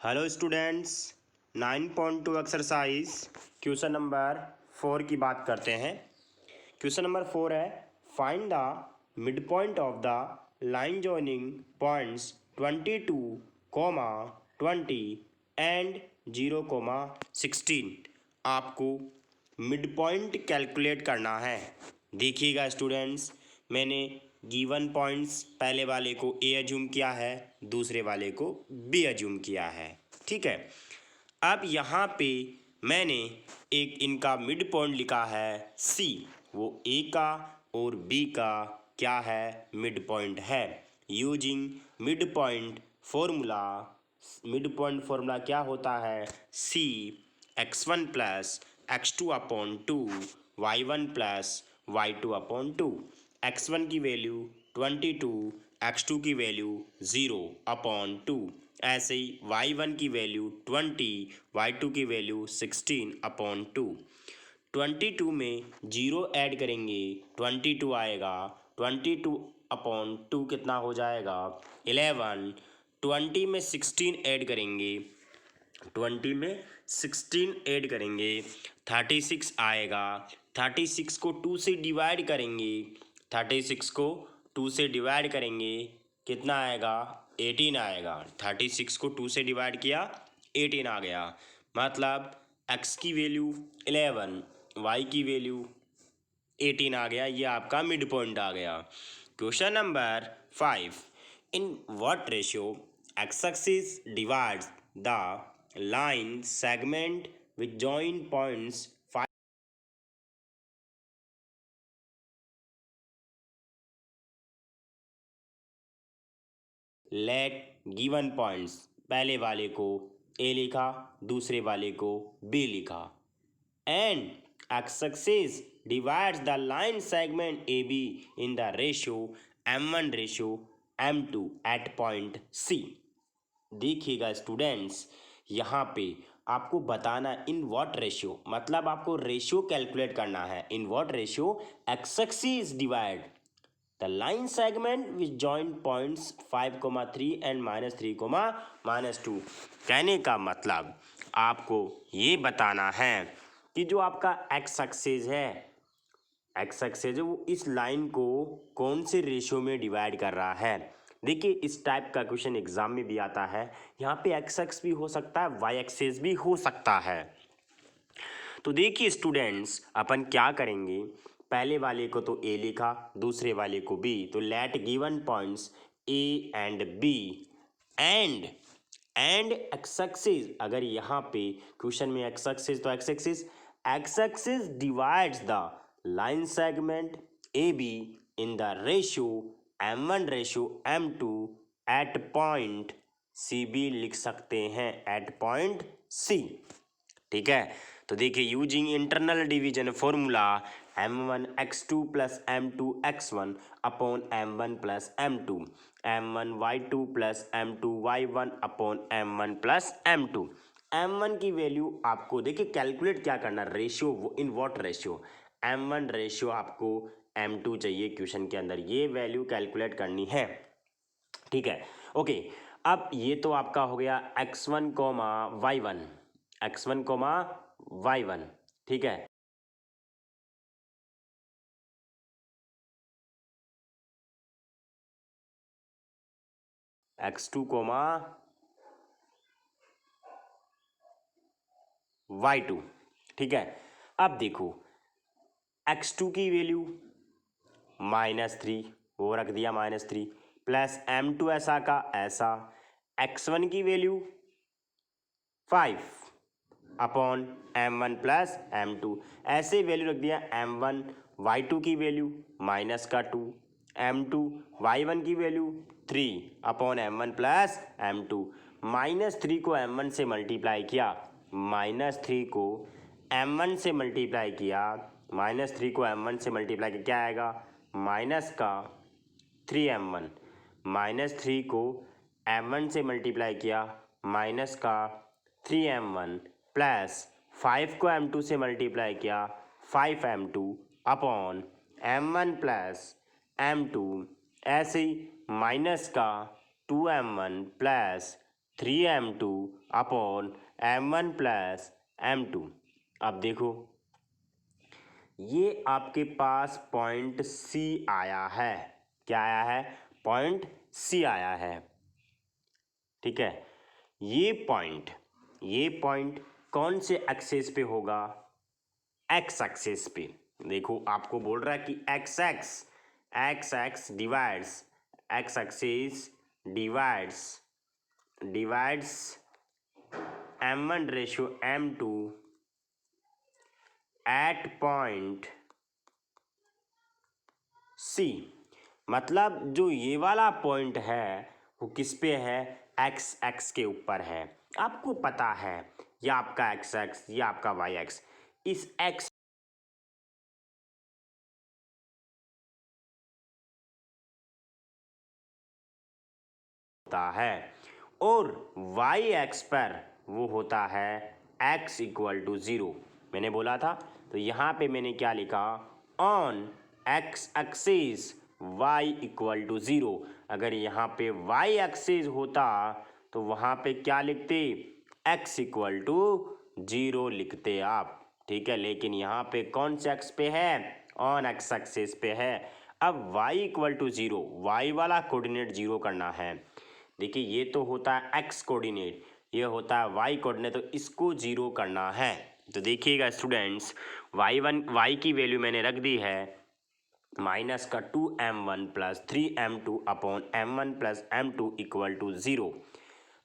Hello students, 9.2 exercise question number 4 की बात करते हैं। क्वेश्चन नंबर 4 है, find the mid point of the line joining points 22, 20 and 0, 16। आपको मिड पॉइंट कैलकुलेट करना है। देखिएगा स्टूडेंट्स, मैंने गिवन पॉइंट्स पहले वाले को ए एज्यूम किया है, दूसरे वाले को बी एज्यूम किया है। ठीक है, अब यहाँ पे मैंने एक इनका मिड पॉइंट लिखा है सी, वो ए का और बी का क्या है, मिड पॉइंट है। Using mid point formula, mid point formula क्या होता है, सी x1 plus x2 upon 2 y1 plus y2 upon 2। x1 की वैल्यू 22, x2 की वैल्यू 0 अपॉन 2, ऐसे ही y1 की वैल्यू 20, y2 की वैल्यू 16 अपॉन 2। 22 में 0 ऐड करेंगे 22 आएगा, 22 अपॉन 2 कितना हो जाएगा 11। 20 में 16 ऐड करेंगे, 20 में 16 ऐड करेंगे 36 आएगा। 36 को 2 से डिवाइड करेंगे, 36 को 2 से डिवाइड करेंगे कितना आएगा 18 आएगा। 36 को 2 से डिवाइड किया 18 आ गया, मतलब x की वैल्यू 11, y की वैल्यू 18 आ गया। ये आपका मिड पॉइंट आ गया। Question number 5, in what ratio x axis divides the line segment with joint points 5। Let given points, पहले वाले को ए लिखा, दूसरे वाले को बी लिखा, and x axis divides the line segment AB in the ratio m1 ratio m2 at point C। देखिएगा students, यहाँ पे आपको बताना इन व्हाट रेशियो, मतलब आपको रेशियो कैलकुलेट करना है। In what ratio x axis divide the line segment which joint points 5, 3 and -3, -2। कहने का मतलब आपको ये बताना है कि जो आपका एक्स एक्सिस है, एक्स एक्सिस है, वो इस लाइन को कौन से रेशियो में डिवाइड कर रहा है। देखिए, इस टाइप का क्वेश्चन एग्जाम में भी आता है। यहाँ पे एक्स एक्स भी हो सकता है, वाई एक्सिस भी हो सकता है। तो देखिए स्टूडेंट्स, अपन क्या करेंगे, पहले वाले को तो ए लिखा, दूसरे वाले को बी, तो let given points A and B and X axis. अगर यहाँ पे क्वेश्चन में एक्स एक्सिस, तो X axis divides the line segment A B in the ratio m1 ratio m2 at point C B लिख सकते हैं, eight point सी। ठीक है, तो देखिए using internal division formula m1 x2 plus m2 x1 upon m1 plus m2, m1 y2 plus m2 y1 upon m1 plus m2। m1 की value आपको देखिए कैलकुलेट क्या करना, ratio, in what ratio, m1 ratio आपको m2 चाहिए question के अंदर, ये वैल्यू कैलकुलेट करनी है। ठीक है, ओके। अब ये तो आपका हो गया x1 coma y1, x1 coma y1। ठीक है, x2 कोमा y2। ठीक है, अब देखो x2 की वैल्यू -3, वो रख दिया -3, प्लस m2 ऐसा का ऐसा, x1 की value 5 upon m1 plus m2, ऐसे वैल्यू रख दिया। m1 y2 की वैल्यू -2, m2 y1 की value 3 upon m1 plus m2। -3 को m1 से मल्टीप्लाई किया, -3 को m1 से मल्टीप्लाई किया, -3 को m1 से मल्टीप्लाई किया, क्या आएगा माइनस का 3m1, -3 को m1 से मल्टीप्लाई किया, माइनस का 3m1 प्लस 5 को m2 से मल्टीप्लाई किया, 5m2 upon m1 plus m2, ऐसे ही माइनस का 2m1 plus 3m2 upon m1 plus m2। अब देखो ये आपके पास पॉइंट C आया है। क्या आया है? पॉइंट C आया है। ठीक है, ये पॉइंट कौन से एक्सिस पे होगा? एक्स एक्सिस पे। देखो आपको बोल रहा है कि X X divides, X axis divides m1 ratio m2 at point C। मतलब जो ये वाला पॉइंट है वो किस पे है? एक्स एक्स के ऊपर है। आपको पता है ये आपका एक्स एक्स, ये आपका वाई एक्स। इस एक्स होता है और वाई एक्स पर वो होता है एक्स इक्वल टू 0। मैंने बोला था, तो यहाँ पे मैंने क्या लिखा? On X axis Y equal to 0। अगर यहाँ पे वाई एक्सिस होता तो वहाँ पे क्या लिखते? एक्स इक्वल टू 0 लिखते आप। ठीक है, लेकिन यहाँ पे कौन से एक्स पे है? ऑन एक्स एक्सिस पे है। अब y इक्वल टू 0, वाई वाला कोऑर्डिनेट 0 करना है। देखिए ये तो होता है एक्स कोऑर्डिनेट, ये होता है वाई कोऑर्डिनेट, तो इसको 0 करना है। तो देखिएगा स्टूडेंट्स, वाई की वैल्यू मैंने रख दी है माइनस का 2m1 plus 3m2 upon m1 plus m2 equal to 0।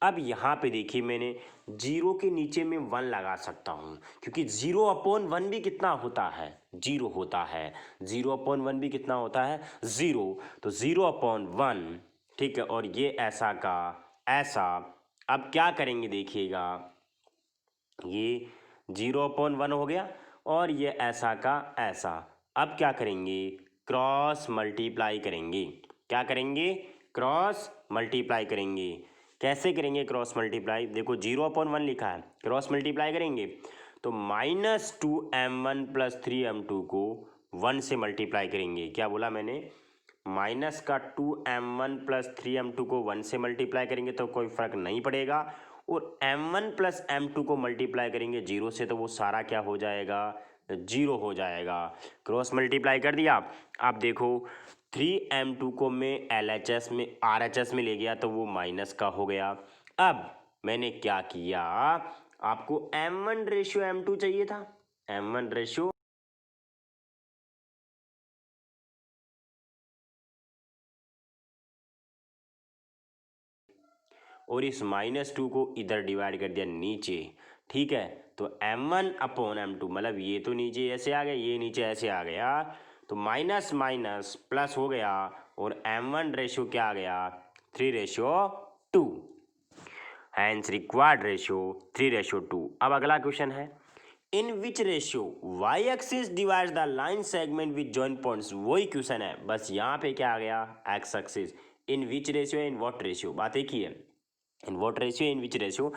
अब यहाँ पे देखिए मैंने 0 के नीचे में 1 लगा सकता हूँ, क्योंकि 0 अपॉन 1 भी कितना होता है? 0 होता है। 0 अपॉन 1 भी कितना होता है? 0। तो 0 अपॉन 1, ठीक है, और ये ऐसा का ऐसा। अब क्या करेंगे देखिएगा, ये 0/1 हो गया और ये ऐसा का ऐसा। अब क्या करेंगे? क्रॉस मल्टीप्लाई करेंगे। क्या करेंगे? क्रॉस मल्टीप्लाई करेंगे। कैसे करेंगे क्रॉस मल्टीप्लाई? देखो 0/1 लिखा है, क्रॉस मल्टीप्लाई करेंगे तो -2m1 प्लस 3m2 को 1 से मल्टीप्लाई करेंगे। क्या बोला मैंने? माइनस का 2m1 प्लस 3m2 को 1 से मल्टीप्लाई करेंगे तो कोई फ़र्क नहीं पड़ेगा, और m1 प्लस m2 को मल्टीप्लाई करेंगे 0 से तो वो सारा क्या हो जाएगा? 0 हो जाएगा। क्रॉस मल्टीप्लाई कर दिया। आप देखो 3m2 को मैं LHS में RHS में ले गया तो वो माइनस का हो गया। अब मैंने क्या किया, आपको m1 रेशियो m2 चाहिए था, m1 रेशियो, और इस -2 को इधर डिवाइड कर दिया नीचे। ठीक है, तो m1 अपॉन m2, मतलब ये तो नीचे ऐसे आ गया, ये नीचे ऐसे आ गया, तो माइनस माइनस प्लस हो गया और m1 रेशियो क्या आ गया? 3/2। Hence required ratio 3/2। अब अगला क्वेश्चन है, in which ratio Y axis divides the line segment with joint points. वही क्वेश्चन है, बस यहाँ पे क्या आ गया? X axis. In which ratio, in what ratio, बात एक ही है। In what ratio, in which ratio.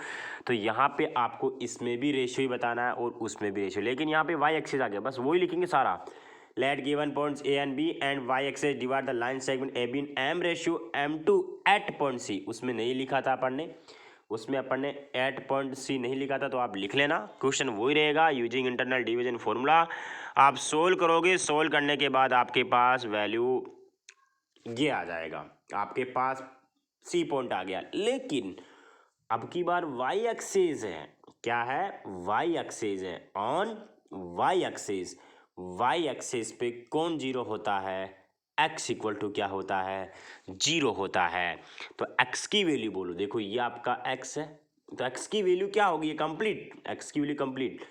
तो यहाँ पे आपको इसमें भी रेशियो ही बताना है और उसमें भी रेशियो, लेकिन यहाँ पे वाई एक्सिस आ गया, बस वही लिखेंगे सारा। Let given points A and B and Y axis divide the line segment A B in m ratio m2 at point C. उसमें नहीं लिखा था अपन ने, उसमें अपन ने एट पॉइंट सी नहीं लिखा था, तो आप लिख लेना, क्वेश्चन वही रहेगा। यूजिंग इंटरनल डिवीजन फॉर्मूला आप सोल्व करोगे, सोल्व करने के बाद आपके पास वैल्यू ये आ जाएगा, आपके पास सी पॉइंट आ गया। लेकिन अब की बार वाई एक्सिस है, क्या है? वाई एक्सिस है। On Y axis, Y axis पे कौन 0 होता है? एक्स इक्वल टू क्या होता है? 0 होता है। तो एक्स की वैल्यू बोलो, देखो ये आपका एक्स है, तो एक्स की वैल्यू क्या होगी? ये कंप्लीट, एक्स की value complete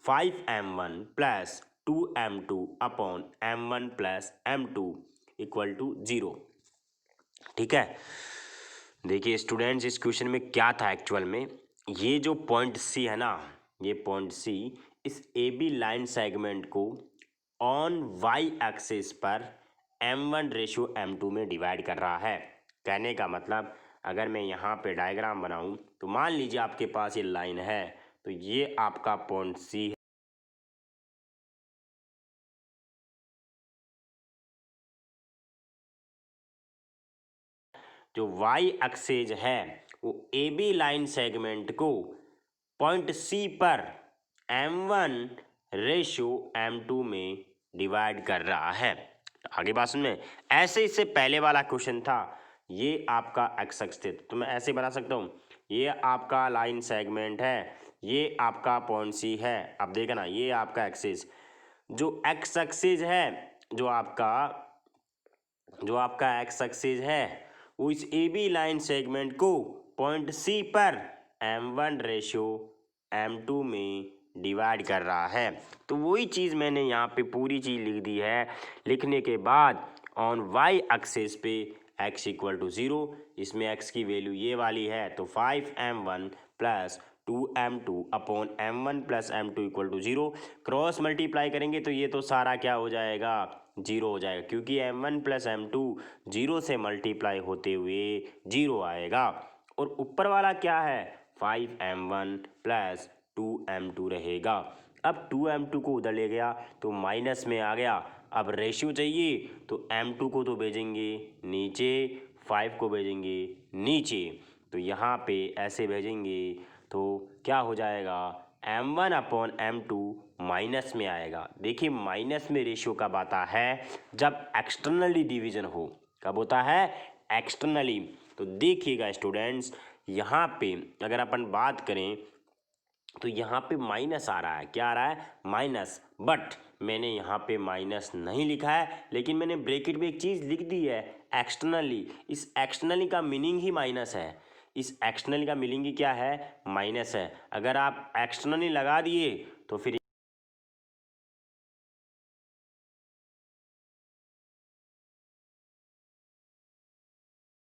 5m1 plus 2m2 upon m1 plus m2 equal to 0। ठीक है, देखिए स्टूडेंट्स, इस क्वेश्चन में क्या था एक्चुअल में, ये जो पॉइंट सी है ना, ये पॉइंट सी इस ए बी लाइन सेगमेंट को ऑन वाई एक्सिस पर m1 रेशियो m2 में डिवाइड कर रहा है। कहने का मतलब, अगर मैं यहाँ पे डायग्राम बनाऊँ तो मान लीजिए आपके पास ये लाइन है, तो ये आपका पॉइंट सी है, जो वाई एक्सिस है वो ए बी लाइन सेगमेंट को पॉइंट सी पर m1:m2 में डिवाइड कर रहा है। आगे बात सुन में, ऐसे इससे पहले वाला क्वेश्चन था, ये आपका एक्स एक्स थे, तो मैं ऐसे बना सकता हूँ, ये आपका लाइन सेगमेंट है, ये आपका पॉइंट सी है। अब देखा ना, ये आपका एक्सिस, जो एक्स एक्सिस है, जो आपका एक्स एक्सिस है, वो इस ए बी लाइन सेगमेंट को पॉइंट सी पर m1:m2 में डिवाइड कर रहा है। तो वही चीज़ मैंने यहाँ पे पूरी चीज़ लिख दी है। लिखने के बाद ऑन वाई एक्सिस पे x = 0, इसमें x की वैल्यू ये वाली है, तो 5m1 + 2m2 upon m1 + m2 = 0। Cross multiply करेंगे तो ये तो सारा क्या हो जाएगा, 0 हो जाएगा, क्योंकि m1 + m2 0 से मल्टीप्लाई होते हुए 0 आएगा। और ऊपर वाला क्या है, 5m1 + 2m2 रहेगा। अब 2m2 को उधर ले गया तो माइनस में आ गया। अब रेशियो चाहिए तो m2 को तो भेजेंगे नीचे, 5 को भेजेंगे नीचे, तो यहाँ पे ऐसे भेजेंगे तो क्या हो जाएगा, m1/m2 माइनस में आएगा। देखिए माइनस में रेशियो कब आता है, जब एक्सटर्नली डिवीजन हो। कब होता है, एक्सटर्नली। तो देखिएगा स्टूडेंट्स, यहाँ पे अगर अपन बात करें तो यहाँ पे माइनस आ रहा है, क्या आ रहा है, माइनस। बट मैंने यहाँ पे माइनस नहीं लिखा है, लेकिन मैंने ब्रैकेट में एक चीज़ लिख दी है, एक्सटर्नली। इस एक्सटर्नली का मीनिंग ही माइनस है। इस एक्सटर्नली का मीनिंग ही क्या है, माइनस है। अगर आप एक्सटर्नली लगा दिए तो फिर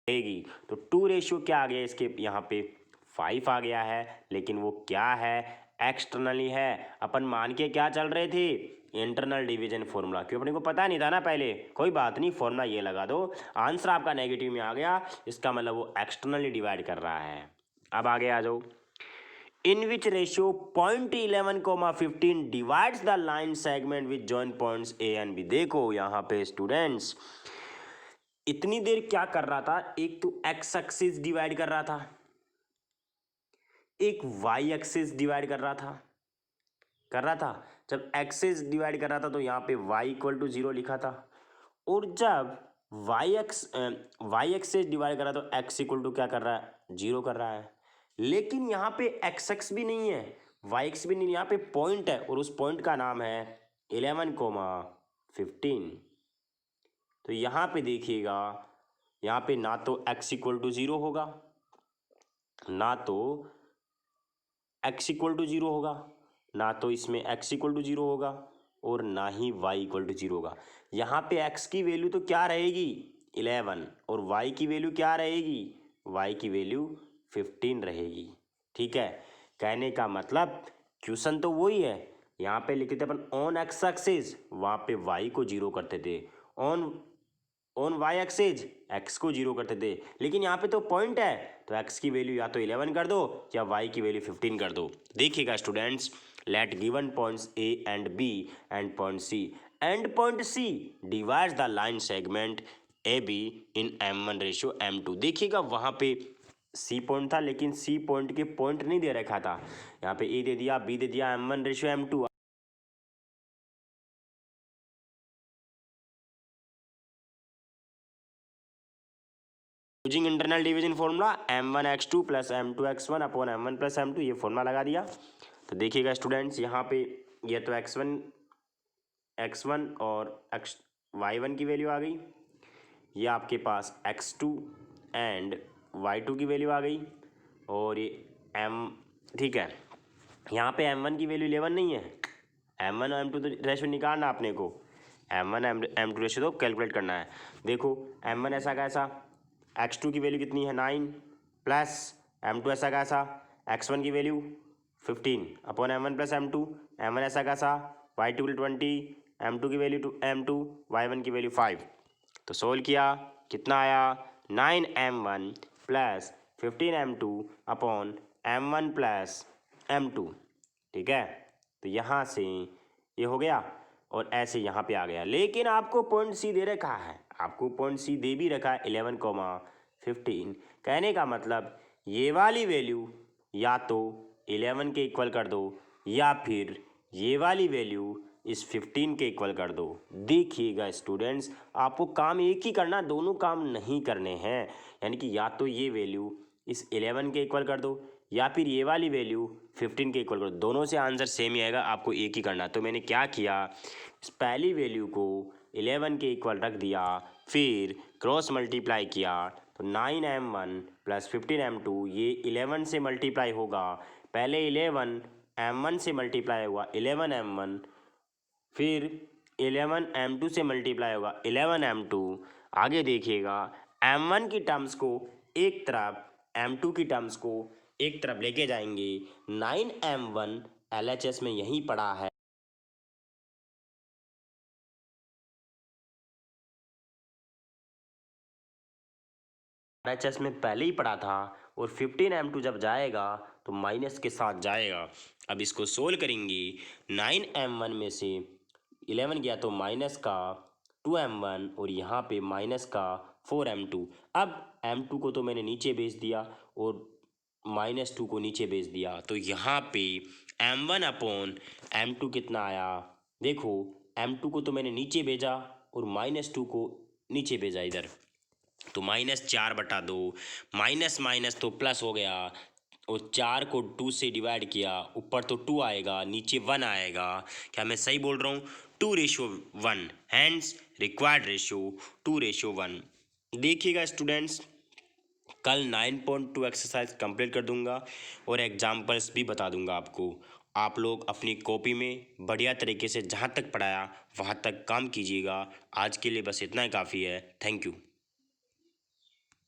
रहेगी। तो 2 क्या आ गया इसके, यहाँ पे 5 आ गया है, लेकिन वो क्या है, एक्सटर्नली है। अपन मान के क्या चल रहे थे, इंटरनल डिवीजन फॉर्मूला, क्यों अपने को पता नहीं था ना पहले। कोई बात नहीं, फॉर्मूला ये लगा दो, आंसर आपका नेगेटिव में आ गया, इसका मतलब वो एक्सटर्नली डिवाइड कर रहा है। अब आगे आ जाओ, in which ratio 0.11,15 divides the line segment with joint points A and B. देखो यहाँ पे स्टूडेंट्स, इतनी देर क्या कर रहा था, एक तो एक्स एक्सिस डिवाइड कर रहा था, एक वाई एक्सिस डिवाइड कर रहा था। जब एक्सिस डिवाइड कर रहा था तो यहाँ पे y = 0 लिखा था, और जब वाई एक्सिस डिवाइड कर रहा तो x = क्या कर रहा है, 0 कर रहा है। लेकिन यहाँ पे x भी नहीं है, y x भी नहीं, यहाँ पे पॉइंट है, और उस पॉइंट का नाम है 11,15। तो यहाँ पे देखिएगा, यहाँ पे ना तो x = 0 होगा, ना तो x = 0 होगा, ना तो इसमें x = 0 होगा, और ना ही y = 0 होगा। यहाँ पे x की वैल्यू तो क्या रहेगी, 11, और y की वैल्यू क्या रहेगी, y की वैल्यू 15 रहेगी। ठीक है, कहने का मतलब क्वेश्चन तो वही है, यहाँ पे लिखते थे अपन ऑन एक्स एक्सिस, वहाँ पे y को 0 करते थे, ऑन वाई एक्सिस एक्स को 0 करते थे, लेकिन यहाँ पे तो पॉइंट है, तो एक्स की वैल्यू या तो 11 कर दो या वाई की वैल्यू 15 कर दो। देखिएगा students, let given points A and B and point C divides the line segment A B in m1:m2। देखिएगा वहाँ पे सी पॉइंट था, लेकिन सी पॉइंट के पॉइंट नहीं दे रखा था, यहाँ पे ए दे दिया, बी दे दिया, m1:m2। Using internal division formula m1x2 + m2x1 upon m1 + m2, ये फॉर्मूला लगा दिया। तो देखिएगा स्टूडेंट्स, यहाँ पे ये तो x1 और y1 की वैल्यू आ गई, ये आपके पास x2 एंड y2 की वैल्यू आ गई, और ये ठीक है, यहाँ पे m1 की वैल्यू 11 नहीं है, m1 और m2 तो रेशो निकालना अपने को, m1 m2 रेशो तो कैलकुलेट करना है। देखो m1 ऐसा कैसा, x2 की वैल्यू कितनी है 9 प्लस m2 ऐसा कैसा, x1 की value 15 upon m1 + m2, m1 ऐसा कैसा, y2 की 20, m2 की वैल्यू m2, y1 की वैल्यू 5। तो सोल्व किया, कितना आया, 9m1 + 15m2 upon m1 + m2। ठीक है, तो यहाँ से ये हो गया, और ऐसे यहाँ पे आ गया। लेकिन आपको पॉइंट सी दे रखा है, आपको पॉइंट सी दे भी रखा है 11,15। कहने का मतलब ये वाली वैल्यू या तो 11 के इक्वल कर दो या फिर ये वाली वैल्यू इस 15 के इक्वल कर दो। देखिएगा स्टूडेंट्स, आपको काम एक ही करना, दोनों काम नहीं करने हैं। यानी कि या तो ये वैल्यू इस 11 के इक्वल कर दो या फिर ये वाली वैल्यू 15 के इक्वल कर दो। दोनों से आंसर सेम ही आएगा, आपको एक ही करना। तो मैंने क्या किया, इस पहली वैल्यू को 11 के इक्वल रख दिया, फिर क्रॉस मल्टीप्लाई किया तो 9m1 प्लस 15m2 ये 11 से मल्टीप्लाई होगा। पहले 11 m1 से मल्टीप्लाई होगा 11m1, फिर 11m2 से मल्टीप्लाई होगा 11m2। आगे देखिएगा, m1 की टर्म्स को एक तरफ, m2 की टर्म्स को एक तरफ लेके जाएंगे। 9m1 LHS में यहीं पड़ा है, LHS में पहले ही पड़ा था, और 15m2 जब जाएगा तो माइनस के साथ जाएगा। अब इसको सोल्व करेंगे, 9m1 में से 11 गया तो माइनस का 2m1 और यहाँ पे माइनस का 4m2। अब m2 को तो मैंने नीचे भेज दिया और -2 को नीचे भेज दिया, तो यहाँ पे m1 अपॉन m2 कितना आया। देखो, m2 को तो मैंने नीचे भेजा और -2 को नीचे भेजा इधर, तो -4/2, माइनस माइनस तो प्लस हो गया, और 4 को 2 से डिवाइड किया, ऊपर तो 2 आएगा, नीचे 1 आएगा। क्या मैं सही बोल रहा हूँ? 2:1, हैंस रिक्वायर्ड रेशियो 2:1। देखिएगा स्टूडेंट्स, कल 9.2 एक्सरसाइज कंप्लीट कर दूंगा और एग्जाम्पल्स भी बता दूंगा आपको। आप लोग अपनी कॉपी में बढ़िया तरीके से जहाँ तक पढ़ाया वहाँ तक काम कीजिएगा। आज के लिए बस इतना ही काफ़ी है। Thank you.